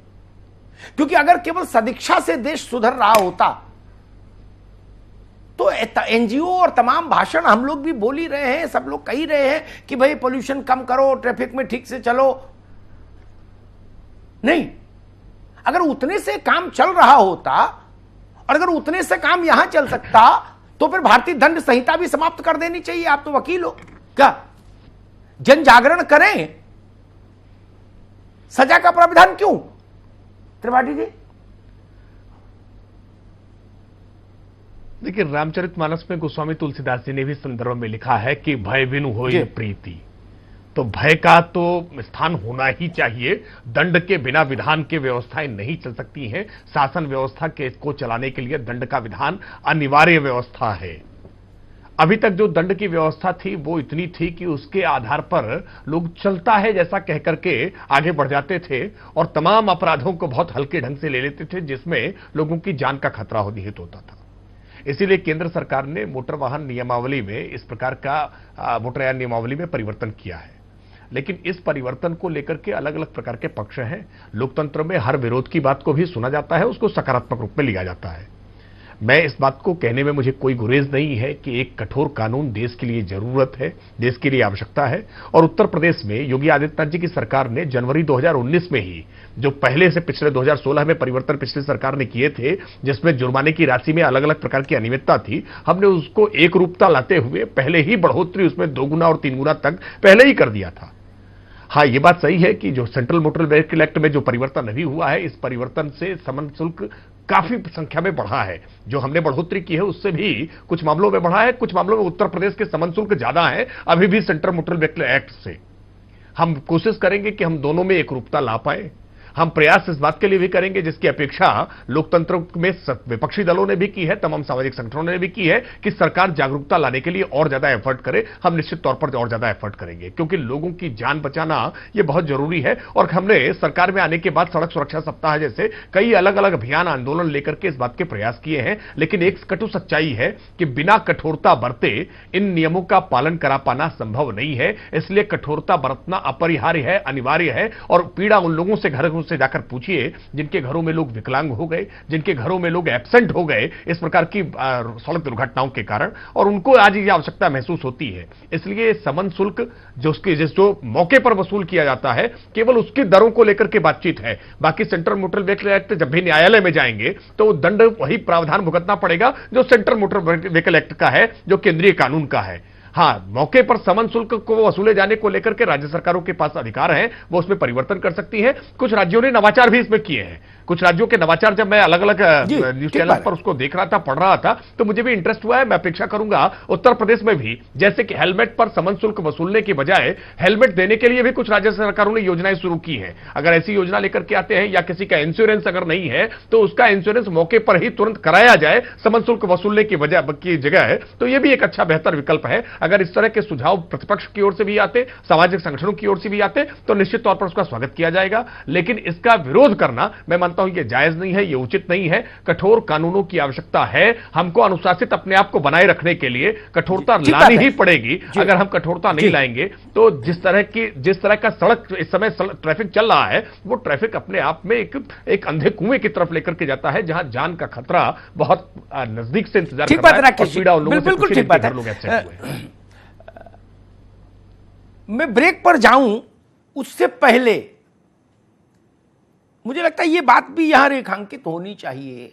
क्योंकि अगर केवल सदिच्छा से देश सुधर रहा होता तो एनजीओ और तमाम भाषण हम लोग भी बोल ही रहे हैं, सब लोग कह ही रहे हैं कि भाई पोल्यूशन कम करो, ट्रैफिक में ठीक से चलो। नहीं, अगर उतने से काम चल रहा होता और अगर उतने से काम यहां चल सकता तो फिर भारतीय दंड संहिता भी समाप्त कर देनी चाहिए। आप तो वकील हो, क्या जन जागरण करें, सजा का प्रावधान क्यों? त्रिपाठी जी, देखिए, रामचरितमानस में गोस्वामी तुलसीदास जी ने भी संदर्भ में लिखा है कि भय बिनु होय प्रीति। तो भय का तो स्थान होना ही चाहिए। दंड के बिना विधान की व्यवस्थाएं नहीं चल सकती हैं। शासन व्यवस्था के को चलाने के लिए दंड का विधान अनिवार्य व्यवस्था है। अभी तक जो दंड की व्यवस्था थी वो इतनी थी कि उसके आधार पर लोग चलता है जैसा कह करके आगे बढ़ जाते थे और तमाम अपराधों को बहुत हल्के ढंग से ले लेते थे, जिसमें लोगों की जान का खतरा निहित होता था। इसीलिए केंद्र सरकार ने मोटर वाहन नियमावली में इस प्रकार का मोटरयान नियमावली में परिवर्तन किया है। लेकिन इस परिवर्तन को लेकर के अलग अलग प्रकार के पक्ष हैं। लोकतंत्र में हर विरोध की बात को भी सुना जाता है, उसको सकारात्मक रूप में लिया जाता है। मैं इस बात को कहने में मुझे कोई गुरेज नहीं है कि एक कठोर कानून देश के लिए जरूरत है, देश के लिए आवश्यकता है। और उत्तर प्रदेश में योगी आदित्यनाथ जी की सरकार ने जनवरी 2019 में ही जो पहले से पिछले 2016 में परिवर्तन पिछली सरकार ने किए थे, जिसमें जुर्माने की राशि में अलग अलग प्रकार की अनियमितता थी, हमने उसको एक रूपता लाते हुए पहले ही बढ़ोतरी उसमें 2 गुना और 3 गुना तक पहले ही कर दिया था। हाँ, ये बात सही है कि जो सेंट्रल मोटर व्हीकल एक्ट में जो परिवर्तन अभी हुआ है, इस परिवर्तन से समन शुल्क काफी संख्या में बढ़ा है। जो हमने बढ़ोतरी की है उससे भी कुछ मामलों में बढ़ा है, कुछ मामलों में उत्तर प्रदेश के समन शुल्क ज्यादा है अभी भी सेंट्रल मोटर व्हीकल एक्ट से। हम कोशिश करेंगे कि हम दोनों में एक रूपता ला पाए। हम प्रयास इस बात के लिए भी करेंगे जिसकी अपेक्षा लोकतंत्र में विपक्षी दलों ने भी की है, तमाम सामाजिक संगठनों ने भी की है, कि सरकार जागरूकता लाने के लिए और ज्यादा एफर्ट करे। हम निश्चित तौर पर और ज्यादा एफर्ट करेंगे, क्योंकि लोगों की जान बचाना यह बहुत जरूरी है। और हमने सरकार में आने के बाद सड़क सुरक्षा सप्ताह जैसे कई अलग अलग अभियान आंदोलन लेकर के इस बात के प्रयास किए हैं। लेकिन एक कटु सच्चाई है कि बिना कठोरता बरते इन नियमों का पालन करा पाना संभव नहीं है। इसलिए कठोरता बरतना अपरिहार्य है, अनिवार्य है। और पीड़ा उन लोगों से घर से जाकर पूछिए जिनके घरों में लोग विकलांग हो गए, जिनके घरों में लोग एब्सेंट हो गए इस प्रकार की सड़क दुर्घटनाओं के कारण, और उनको आज ये आवश्यकता महसूस होती है। इसलिए समन शुल्क जो मौके पर वसूल किया जाता है, केवल उसकी दरों को लेकर के बातचीत है। बाकी सेंट्रल मोटर व्हीकल एक्ट जब भी न्यायालय में जाएंगे तो दंड वही प्रावधान भुगतना पड़ेगा जो सेंट्रल मोटर व्हीकल एक्ट का है, जो केंद्रीय कानून का है। हाँ, मौके पर समन शुल्क को वसूले जाने को लेकर के राज्य सरकारों के पास अधिकार है, वो उसमें परिवर्तन कर सकती है। कुछ राज्यों ने नवाचार भी इसमें किए हैं। कुछ राज्यों के नवाचार जब मैं अलग अलग न्यूज चैनल पर उसको देख रहा था, पढ़ रहा था, तो मुझे भी इंटरेस्ट हुआ है। मैं अपेक्षा करूंगा उत्तर प्रदेश में भी, जैसे कि हेलमेट पर समन शुल्क वसूलने की बजाय हेलमेट देने के लिए भी कुछ राज्य सरकारों ने योजनाएं शुरू की हैं। अगर ऐसी योजना लेकर के आते हैं, या किसी का इंश्योरेंस अगर नहीं है तो उसका इंश्योरेंस मौके पर ही तुरंत कराया जाए समन शुल्क वसूलने की जगह, तो यह भी एक अच्छा बेहतर विकल्प है। अगर इस तरह के सुझाव प्रतिपक्ष की ओर से भी आते, सामाजिक संगठनों की ओर से भी आते, तो निश्चित तौर पर उसका स्वागत किया जाएगा। लेकिन इसका विरोध करना मैं मानता हूं कि जायज नहीं है, ये उचित नहीं है। कठोर कानूनों की आवश्यकता है। हमको अनुशासित अपने आप को बनाए रखने के लिए कठोरता लानी ही पड़ेगी। अगर हम कठोरता नहीं लाएंगे तो जिस तरह का सड़क इस समय ट्रैफिक चल रहा है, वो ट्रैफिक अपने आप में एक अंधे कुएं की तरफ लेकर के जाता है, जहां जान का खतरा बहुत नजदीक से इंतजार कर रहा है और पीड़ा उन लोगों से बिल्कुल ठीक बात है। मैं ब्रेक पर जाऊं उससे पहले मुझे लगता है यह बात भी यहां रेखांकित होनी चाहिए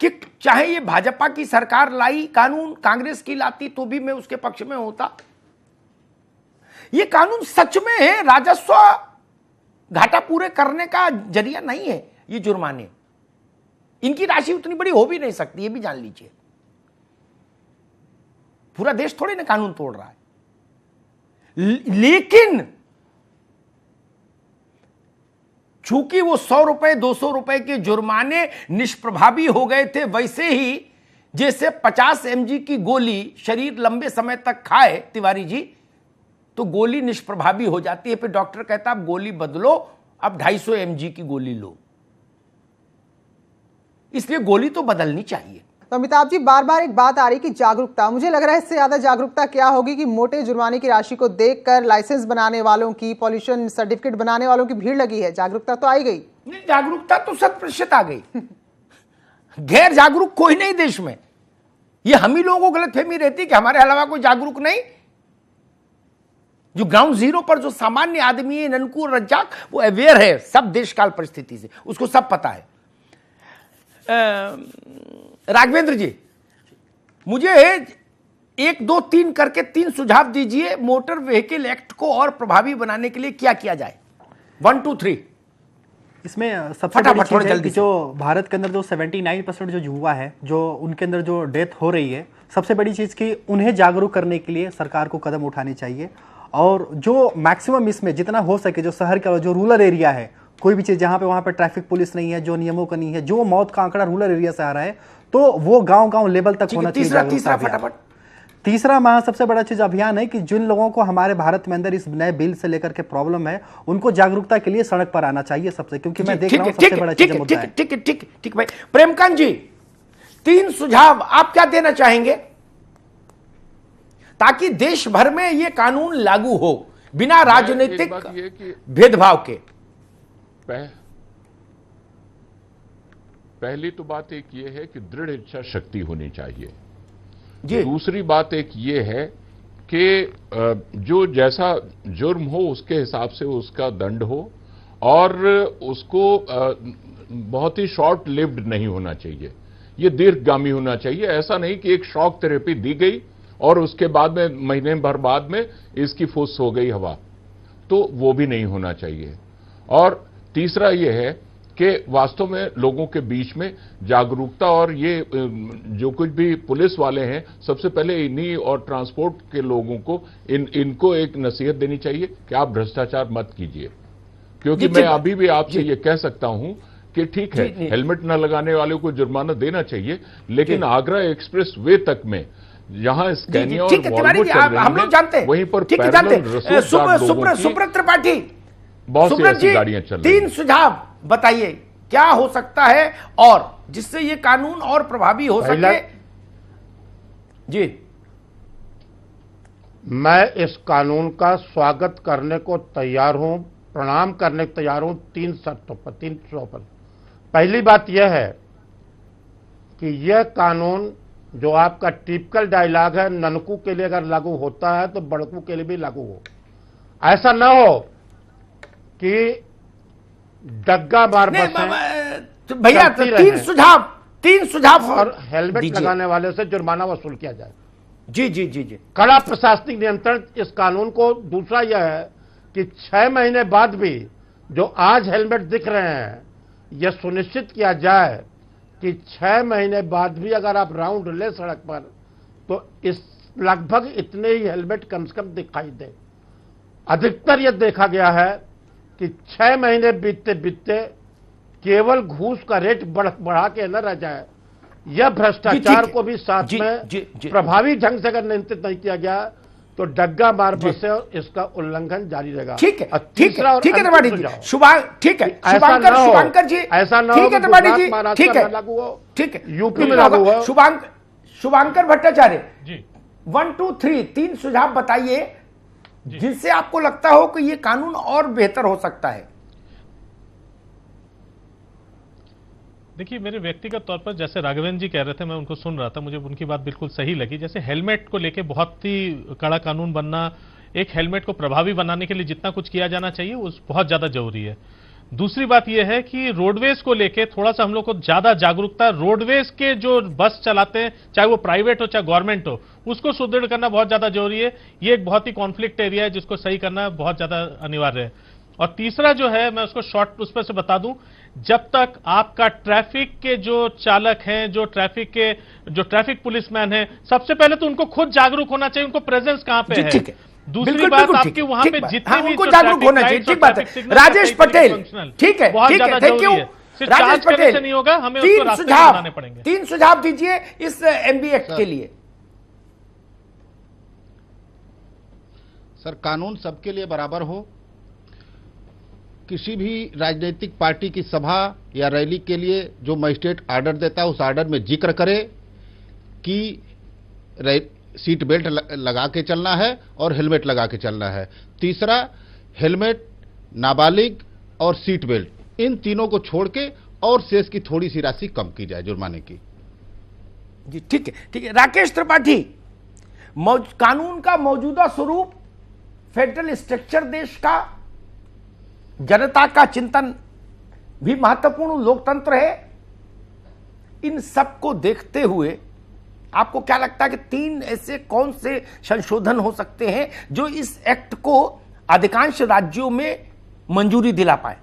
कि चाहे ये भाजपा की सरकार लाई कानून, कांग्रेस की लाती तो भी मैं उसके पक्ष में होता। ये कानून सच में है राजस्व घाटा पूरे करने का जरिया नहीं है। ये जुर्माने, इनकी राशि उतनी बड़ी हो भी नहीं सकती, ये भी जान लीजिए। पूरा देश थोड़े ना कानून तोड़ रहा है, लेकिन चूंकि वो 100 रुपए 200 रुपए के जुर्माने निष्प्रभावी हो गए थे, वैसे ही जैसे 50 mg की गोली शरीर लंबे समय तक खाए तिवारी जी, तो गोली निष्प्रभावी हो जाती है। फिर डॉक्टर कहता अब गोली बदलो, अब 250 mg की गोली लो। इसलिए गोली तो बदलनी चाहिए। तो अमिताभ जी, बार बार एक बात आ रही कि जागरूकता, मुझे लग रहा है इससे ज्यादा जागरूकता क्या होगी कि मोटे जुर्माने की राशि को देखकर लाइसेंस बनाने वालों की, पॉल्यूशन सर्टिफिकेट बनाने वालों की भीड़ लगी है। जागरूकता तो आई गई नहीं, जागरूकता तो 100% आ गई। गैर जागरूक कोई नहीं देश में। ये हम ही लोगों को गलतफहमी रहती कि हमारे अलावा कोई जागरूक नहीं। जो ग्राउंड जीरो पर जो सामान्य आदमी है, ननकू रज्जाक, वो अवेयर है सब देशकाल परिस्थिति से, उसको सब पता है। राघवेंद्र जी, मुझे 1 2 3 करके 3 सुझाव दीजिए मोटर व्हीकल एक्ट को और प्रभावी बनाने के लिए क्या किया जाए। 1 2 3 इसमें सबसे बड़ी चीज है कि जो भारत के अंदर जो 79% जो युवा है, जो उनके अंदर जो डेथ हो रही है, सबसे बड़ी चीज कि उन्हें जागरूक करने के लिए सरकार को कदम उठाने चाहिए। और जो मैक्सिमम इसमें जितना हो सके, जो शहर का जो रूरल एरिया है, कोई भी चीज जहां पे वहां पे ट्रैफिक पुलिस नहीं है, जो नियमों का नहीं है, जो मौत का आंकड़ा रूरल एरिया से आ रहा है, तो वो गांव-गांव लेवल तक होना चाहिए। तीसरा महा सबसे बड़ा चीज अभियान है कि जिन लोगों को हमारे भारत में अंदर इस नए बिल से लेकर के प्रॉब्लम है, उनको जागरूकता के लिए सड़क पर आना चाहिए सबसे, क्योंकि मैं देख रहा हूं सबसे बड़ा चीज मुद्दा है। ठीक भाई। प्रेमकांत जी, 3 सुझाव आप क्या देना चाहेंगे ताकि देश भर में ये कानून लागू हो बिना राजनीतिक भेदभाव के? पहली तो बात एक ये है कि दृढ़ इच्छा शक्ति होनी चाहिए जी। दूसरी बात एक ये है कि जो जैसा जुर्म हो उसके हिसाब से उसका दंड हो, और उसको बहुत ही शॉर्ट लिव्ड नहीं होना चाहिए, ये दीर्घगामी होना चाहिए। ऐसा नहीं कि एक शॉक थेरेपी दी गई और उसके बाद में महीने भर बाद में इसकी फुस हो गई हवा, तो वो भी नहीं होना चाहिए। और तीसरा ये है कि वास्तव में लोगों के बीच में जागरूकता, और ये जो कुछ भी पुलिस वाले हैं, सबसे पहले इन्हीं और ट्रांसपोर्ट के लोगों को इनको एक नसीहत देनी चाहिए कि आप भ्रष्टाचार मत कीजिए। क्योंकि मैं अभी भी आपसे ये कह सकता हूं कि ठीक है, हेलमेट न लगाने वालों को जुर्माना देना चाहिए, लेकिन आगरा एक्सप्रेस वे तक में जहां स्कैनिया और वॉल्वो चल रही है, वहीं पर सुब्रत त्रिपाठी, बहुत सी ऐसी गाड़ियां चल रही हैं। 3 सुझाव बताइए क्या हो सकता है और जिससे ये कानून और प्रभावी हो सके। जी, मैं इस कानून का स्वागत करने को तैयार हूं, प्रणाम करने को तैयार हूं 3 शर्तों पर। पहली बात यह है कि यह कानून जो आपका टिपिकल डायलॉग है, ननकू के लिए अगर लागू होता है तो बड़कू के लिए भी लागू हो। ऐसा ना हो कि डग्गा बार भैया 3 सुझाव और हेलमेट लगाने वाले से जुर्माना वसूल किया जाए। जी जी जी जी, कड़ा प्रशासनिक नियंत्रण इस कानून को। दूसरा यह है कि 6 महीने बाद भी जो आज हेलमेट दिख रहे हैं, यह सुनिश्चित किया जाए कि 6 महीने बाद भी अगर आप राउंड ले सड़क पर, तो इस लगभग इतने ही हेलमेट कम से कम दिखाई दे। अधिकतर यह देखा गया है कि 6 महीने बीतते बीतते केवल घूस का रेट बढ़ा के न रह जाए, यह भ्रष्टाचार जी, को भी साथ जी, में जी, जी, प्रभावी ढंग से अगर नियंत्रित नहीं किया गया तो डग्गा मार बसे और इसका उल्लंघन जारी रहेगा। ठीक है, और ठीक तीसरा है, और ठीक है अंतिम त्रिपाठी जी, सुझाव, ठीक है, ऐसा ना हो, शुभांकर जी, ऐसा ना ठीक हो है कि त्रिपाठी गुजरात, जी, महाराष्ट्र ठीक है, में लागू हो, ठीक है, यूपी में लागू हो। शुभांकर भट्टाचार्य जी 1 2 3 3 सुझाव बताइए जिनसे आपको लगता हो कि ये कानून और बेहतर हो सकता है। देखिए, मेरे व्यक्तिगत तौर पर जैसे राघवेंद्र जी कह रहे थे, मैं उनको सुन रहा था, मुझे उनकी बात बिल्कुल सही लगी। जैसे हेलमेट को लेके बहुत ही कड़ा कानून बनना, एक हेलमेट को प्रभावी बनाने के लिए जितना कुछ किया जाना चाहिए उस बहुत ज्यादा जरूरी है। दूसरी बात यह है कि रोडवेज को लेके थोड़ा सा हम लोग को ज्यादा जागरूकता, रोडवेज के जो बस चलाते हैं चाहे वो प्राइवेट हो चाहे गवर्नमेंट हो, उसको सुदृढ़ करना बहुत ज्यादा जरूरी है। ये एक बहुत ही कॉन्फ्लिक्ट एरिया है जिसको सही करना बहुत ज्यादा अनिवार्य है। और तीसरा जो है, मैं उसको शॉर्ट उस पर से बता दूं, जब तक आपका ट्रैफिक के जो चालक हैं, जो ट्रैफिक पुलिसमैन हैं, सबसे पहले तो उनको खुद जागरूक होना चाहिए, उनको प्रेजेंस कहां पे है। दूसरी बात, आपकी वहां पे जितने भी उनको जागरूक होना चाहिए। ठीक बात है राजेश पटेल, ठीक है, बहुत ज्यादा थैंक यू राजेश पटेल। नहीं होगा, हमें उसको रास्ते बनाने पड़ेंगे। 3 सुझाव दीजिए इस एमबी एक्ट के लिए। सर, कानून सबके लिए बराबर हो। किसी भी राजनीतिक पार्टी की सभा या रैली के लिए जो मजिस्ट्रेट आर्डर देता है उस आर्डर में जिक्र करे कि सीट बेल्ट लगा के चलना है और हेलमेट लगा के चलना है। तीसरा, हेलमेट, नाबालिग और सीट बेल्ट, इन तीनों को छोड़ के और शेष की थोड़ी सी राशि कम की जाए जुर्माने की। जी ठीक है, ठीक है। राकेश त्रिपाठी, कानून का मौजूदा स्वरूप, फेडरल स्ट्रक्चर देश का, जनता का चिंतन भी महत्वपूर्ण लोकतंत्र है, इन सब को देखते हुए आपको क्या लगता है कि 3 ऐसे कौन से संशोधन हो सकते हैं जो इस एक्ट को अधिकांश राज्यों में मंजूरी दिला पाए?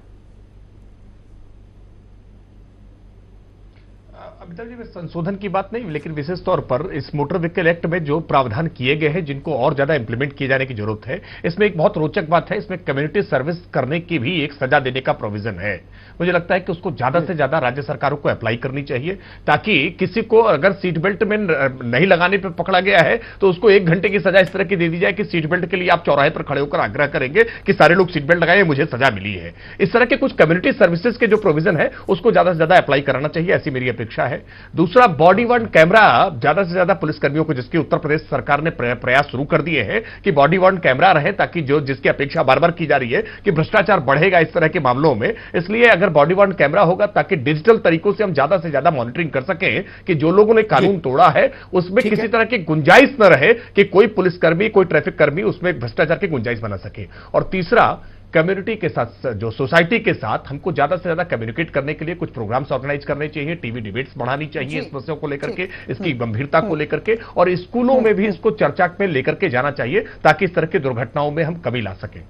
अमिताभ जी, संशोधन की बात नहीं, लेकिन विशेष तौर पर इस मोटर व्हीकल एक्ट में जो प्रावधान किए गए हैं जिनको और ज्यादा इंप्लीमेंट किए जाने की जरूरत है, इसमें एक बहुत रोचक बात है, इसमें कम्युनिटी सर्विस करने की भी एक सजा देने का प्रोविजन है। मुझे लगता है कि उसको ज्यादा से ज्यादा राज्य सरकारों को अप्लाई करनी चाहिए, ताकि किसी को अगर सीट बेल्ट में नहीं लगाने पर पकड़ा गया है तो उसको 1 घंटे की सजा इस तरह की दे दी जाए कि सीट बेल्ट के लिए आप चौराहे पर खड़े होकर आग्रह करेंगे कि सारे लोग सीट बेल्ट लगाए, मुझे सजा मिली है। इस तरह के कुछ कम्युनिटी सर्विसेज के जो प्रोविजन है उसको ज्यादा से ज्यादा अप्लाई कराना चाहिए, ऐसी मेरी अपेक्षा है। दूसरा, बॉडी वर्न कैमरा ज्यादा से ज्यादा पुलिसकर्मियों को, जिसकी उत्तर प्रदेश सरकार ने प्रयास शुरू कर दिए हैं कि बॉडी वर्न कैमरा रहे, ताकि जो जिसकी अपेक्षा बार बार की जा रही है कि भ्रष्टाचार बढ़ेगा इस तरह के मामलों में, इसलिए अगर बॉडी वर्न कैमरा होगा ताकि डिजिटल तरीकों से हम ज्यादा से ज्यादा मॉनिटरिंग कर सकें कि जो लोगों ने कानून तोड़ा है उसमें किसी तरह की गुंजाइश न रहे कि कोई पुलिसकर्मी, कोई ट्रैफिक कर्मी उसमें भ्रष्टाचार की गुंजाइश बना सके। और तीसरा, कम्युनिटी के साथ, जो सोसाइटी के साथ हमको ज्यादा से ज्यादा कम्युनिकेट करने के लिए कुछ प्रोग्राम्स ऑर्गेनाइज करने चाहिए, टीवी डिबेट्स बढ़ानी चाहिए इस समस्या को लेकर के, इसकी गंभीरता को लेकर के, और स्कूलों में भी इसको चर्चा में लेकर के जाना चाहिए ताकि इस तरह की दुर्घटनाओं में हम कमी ला सकें।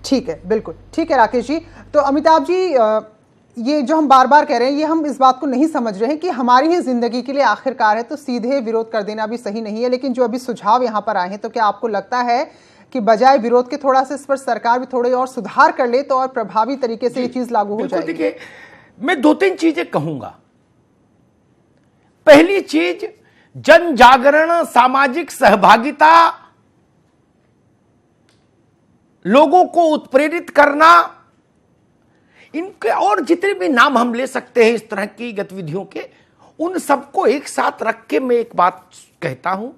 ठीक है, बिल्कुल ठीक है राकेश जी। तो अमिताभ जी, ये जो हम बार बार कह रहे हैं, ये हम इस बात को नहीं समझ रहे हैं कि हमारी ही जिंदगी के लिए आखिरकार है, तो सीधे विरोध कर देना भी सही नहीं है। लेकिन जो अभी सुझाव यहां पर आए हैं, तो क्या आपको लगता है कि बजाय विरोध के थोड़ा सा इस पर सरकार भी थोड़े और सुधार कर ले तो और प्रभावी तरीके से ये चीज लागू हो जाएगी? देखिए, मैं 2-3 चीजें कहूंगा। पहली चीज, जन जागरण, सामाजिक सहभागिता, लोगों को उत्प्रेरित करना, इनके और जितने भी नाम हम ले सकते हैं इस तरह की गतिविधियों के, उन सबको एक साथ रख के मैं एक बात कहता हूं,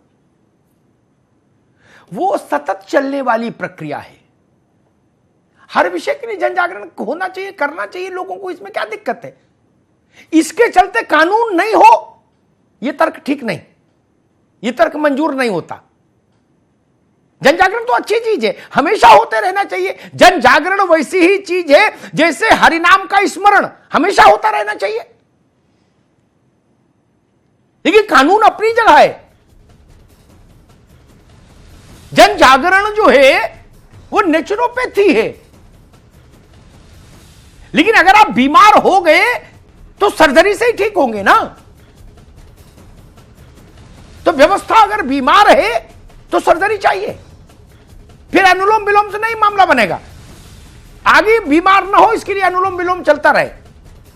वो सतत चलने वाली प्रक्रिया है। हर विषय के लिए जन जागरण होना चाहिए, करना चाहिए लोगों को, इसमें क्या दिक्कत है? इसके चलते कानून नहीं हो, यह तर्क ठीक नहीं, यह तर्क मंजूर नहीं होता। जन जागरण तो अच्छी चीज है, हमेशा होते रहना चाहिए। जन जागरण वैसी ही चीज है जैसे हरिनाम का स्मरण हमेशा होता रहना चाहिए। लेकिन कानून अपनी जगह है। जन जागरण जो है वो नेचुरोपैथी है। लेकिन अगर आप बीमार हो गए तो सर्जरी से ही ठीक होंगे ना। तो व्यवस्था अगर बीमार है तो सर्जरी चाहिए, फिर अनुलोम विलोम से नहीं मामला बनेगा। आगे बीमार ना हो इसके लिए अनुलोम विलोम चलता रहे।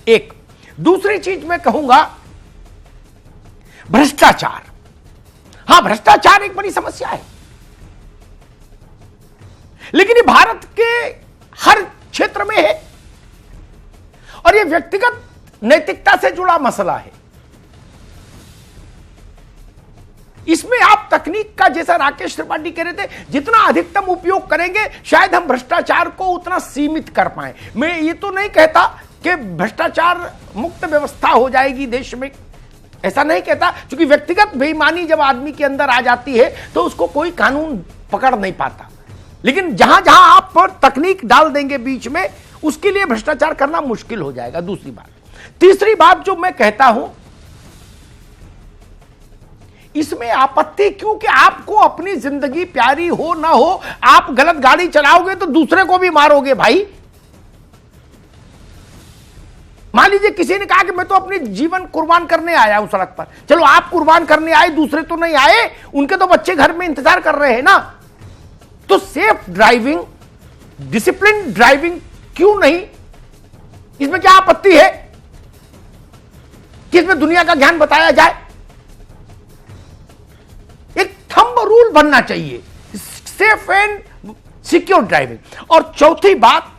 एक दूसरी चीज मैं कहूंगा भ्रष्टाचार, हां भ्रष्टाचार एक बड़ी समस्या है, लेकिन ये भारत के हर क्षेत्र में है और ये व्यक्तिगत नैतिकता से जुड़ा मसला है। इसमें आप तकनीक का, जैसा राकेश त्रिपाठी कह रहे थे, जितना अधिकतम उपयोग करेंगे शायद हम भ्रष्टाचार को उतना सीमित कर पाए। मैं ये तो नहीं कहता कि भ्रष्टाचार मुक्त व्यवस्था हो जाएगी देश में, ऐसा नहीं कहता, क्योंकि व्यक्तिगत बेईमानी जब आदमी के अंदर आ जाती है तो उसको कोई कानून पकड़ नहीं पाता। लेकिन जहां जहां आप पर तकनीक डाल देंगे बीच में, उसके लिए भ्रष्टाचार करना मुश्किल हो जाएगा। दूसरी बात, तीसरी बात जो मैं कहता हूं, इसमें आपत्ति क्यों कि आपको अपनी जिंदगी प्यारी हो ना हो, आप गलत गाड़ी चलाओगे तो दूसरे को भी मारोगे भाई। मान लीजिए किसी ने कहा कि मैं तो अपनी जीवन कुर्बान करने आया हूं सड़क पर, चलो आप कुर्बान करने आए, दूसरे तो नहीं आए, उनके तो बच्चे घर में इंतजार कर रहे हैं ना। तो सेफ ड्राइविंग, डिसिप्लिन ड्राइविंग क्यों नहीं, इसमें क्या आपत्ति है कि इसमें दुनिया का ज्ञान बताया जाए? एक थंब रूल बनना चाहिए, सेफ एंड सिक्योर ड्राइविंग। और चौथी बात,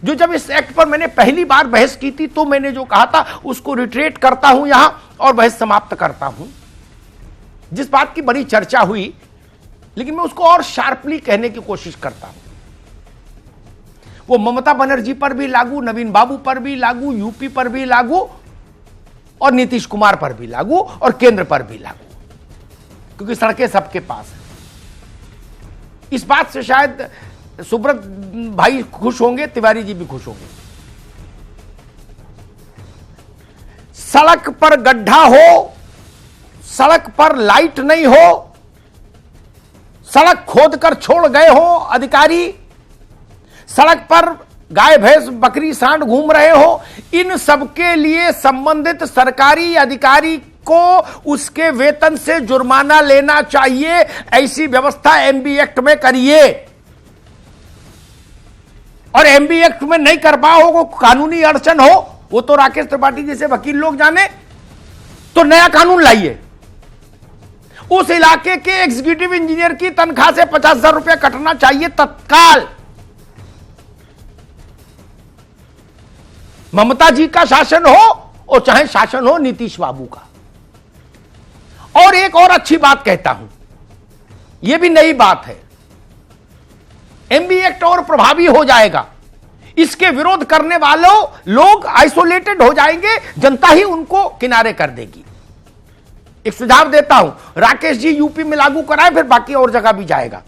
जो जब इस एक्ट पर मैंने पहली बार बहस की थी तो मैंने जो कहा था उसको रिट्रेट करता हूं यहां और बहस समाप्त करता हूं। जिस बात की बड़ी चर्चा हुई, लेकिन मैं उसको और शार्पली कहने की कोशिश करता हूं। वो ममता बनर्जी पर भी लागू, नवीन बाबू पर भी लागू, यूपी पर भी लागू और नीतीश कुमार पर भी लागू और केंद्र पर भी लागू, क्योंकि सड़कें सबके पास हैं। इस बात से शायद सुब्रत भाई खुश होंगे, तिवारी जी भी खुश होंगे। सड़क पर गड्ढा हो, सड़क पर लाइट नहीं हो, सड़क खोदकर छोड़ गए हो अधिकारी, सड़क पर गाय भैंस बकरी सांड घूम रहे हो, इन सबके लिए संबंधित सरकारी अधिकारी को उसके वेतन से जुर्माना लेना चाहिए। ऐसी व्यवस्था एमबी एक्ट में करिए, और एमबी एक्ट में नहीं कर पाओ, वो कानूनी अड़चन हो, वो तो राकेश त्रिपाठी जैसे वकील लोग जाने, तो नया कानून लाइए। उस इलाके के एग्जीक्यूटिव इंजीनियर की तनख्वाह से 50,000 रुपया कटना चाहिए तत्काल। ममता जी का शासन हो और चाहे शासन हो नीतीश बाबू का। और एक और अच्छी बात कहता हूं, यह भी नई बात है, एमबी एक्ट और प्रभावी हो जाएगा। इसके विरोध करने वालों लोग आइसोलेटेड हो जाएंगे, जनता ही उनको किनारे कर देगी। एक सुझाव देता हूं, राकेश जी यूपी में लागू कराए, फिर बाकी और जगह भी जाएगा।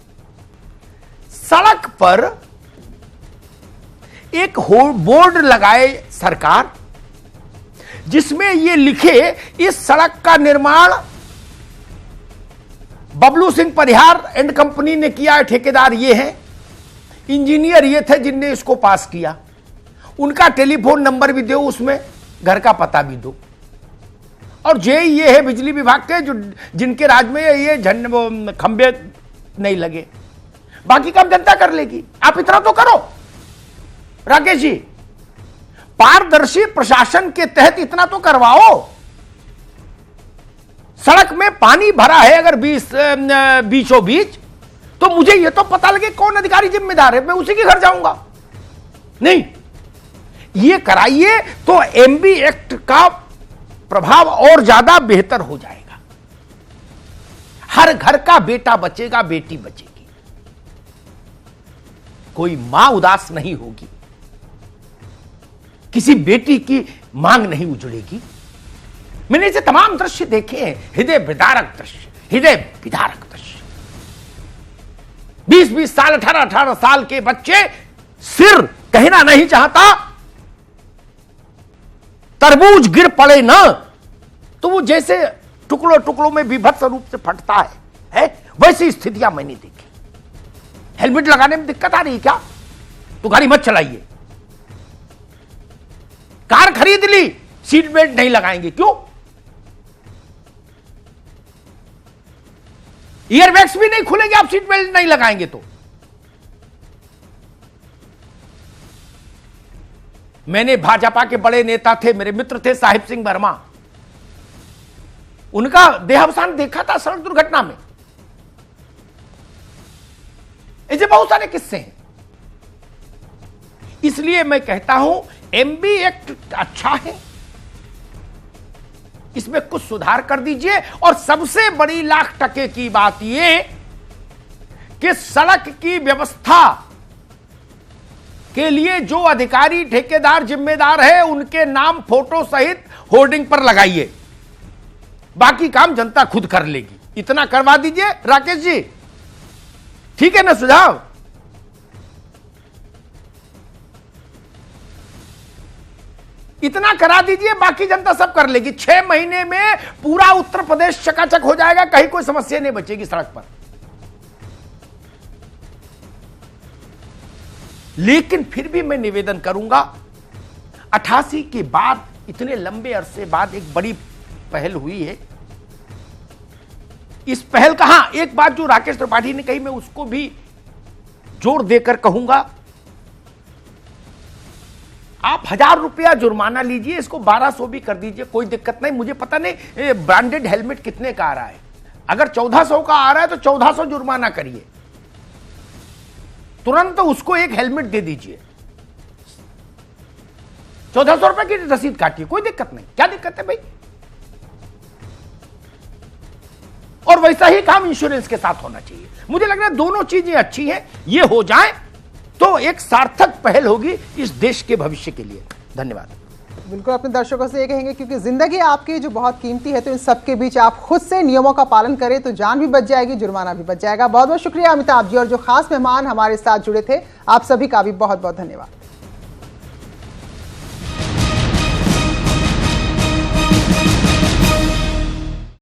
सड़क पर एक बोर्ड लगाए सरकार, जिसमें यह लिखे इस सड़क का निर्माण बबलू सिंह परिहार एंड कंपनी ने किया है, ठेकेदार ये है, इंजीनियर ये थे जिनने इसको पास किया, उनका टेलीफोन नंबर भी दो, उसमें घर का पता भी दो। और ये है बिजली विभाग के, जो जिनके राज में ये खंबे नहीं लगे, बाकी काम जनता कर लेगी। आप इतना तो करो राकेश जी, पारदर्शी प्रशासन के तहत इतना तो करवाओ। सड़क में पानी भरा है अगर बीचों बीच, तो मुझे यह तो पता लगे कौन अधिकारी जिम्मेदार है, मैं उसी के घर जाऊंगा। नहीं, ये कराइए तो एमबी एक्ट का प्रभाव और ज्यादा बेहतर हो जाएगा। हर घर का बेटा बचेगा, बेटी बचेगी, कोई मां उदास नहीं होगी, किसी बेटी की मांग नहीं उजड़ेगी। मैंने ऐसे तमाम दृश्य देखे हैं, हृदय विदारक दृश्य, हृदय विदारक दृश्य। 20-20 साल, 18-18 साल के बच्चे, सिर कहना नहीं चाहता, तरबूज गिर पड़े ना तो वो जैसे टुकड़ों टुकड़ों में विभत्स रूप से फटता है वैसी स्थितियां मैंने देखी। हेलमेट लगाने में दिक्कत आ रही क्या, तो गाड़ी मत चलाइए। कार खरीद ली, सीट बेल्ट नहीं लगाएंगे, क्यों? ईयरबैग्स भी नहीं खुलेंगे, आप सीट बेल्ट नहीं लगाएंगे तो। मैंने भाजपा के बड़े नेता थे, मेरे मित्र थे साहिब सिंह वर्मा, उनका देहावसान देखा था सड़क दुर्घटना में। ऐसे बहुत सारे किस्से हैं। इसलिए मैं कहता हूं एमबी एक्ट अच्छा है, इसमें कुछ सुधार कर दीजिए। और सबसे बड़ी लाख टके की बात यह कि सड़क की व्यवस्था के लिए जो अधिकारी ठेकेदार जिम्मेदार है उनके नाम फोटो सहित होर्डिंग पर लगाइए, बाकी काम जनता खुद कर लेगी। इतना करवा दीजिए राकेश जी, ठीक है ना सुझाव? इतना करा दीजिए, बाकी जनता सब कर लेगी। 6 महीने में पूरा उत्तर प्रदेश चकाचक हो जाएगा, कहीं कोई समस्या नहीं बचेगी सड़क पर। लेकिन फिर भी मैं निवेदन करूंगा, 88 के बाद इतने लंबे अरसे बाद एक बड़ी पहल हुई है। इस पहल का हां, एक बात जो राकेश त्रिपाठी ने कही मैं उसको भी जोर देकर कहूंगा, आप 1000 रुपया जुर्माना लीजिए, इसको 1200 भी कर दीजिए, कोई दिक्कत नहीं। मुझे पता नहीं ब्रांडेड हेलमेट कितने का आ रहा है, अगर 1400 का आ रहा है तो 1400 जुर्माना करिए, तुरंत उसको एक हेलमेट दे दीजिए, 1400 रुपए की रसीद काटिए, कोई दिक्कत नहीं। क्या दिक्कत है भाई? और वैसा ही काम इंश्योरेंस के साथ होना चाहिए। मुझे लग रहा है दोनों चीजें अच्छी हैं, ये हो जाए तो एक सार्थक पहल होगी इस देश के भविष्य के लिए। धन्यवाद। बिल्कुल अपने दर्शकों से ये कहेंगे, क्योंकि जिंदगी आपकी जो बहुत कीमती है, तो इन सबके बीच आप खुद से नियमों का पालन करें तो जान भी बच जाएगी, जुर्माना भी बच जाएगा। बहुत बहुत शुक्रिया अमिताभ जी, और जो खास मेहमान हमारे साथ जुड़े थे आप सभी का भी बहुत बहुत धन्यवाद।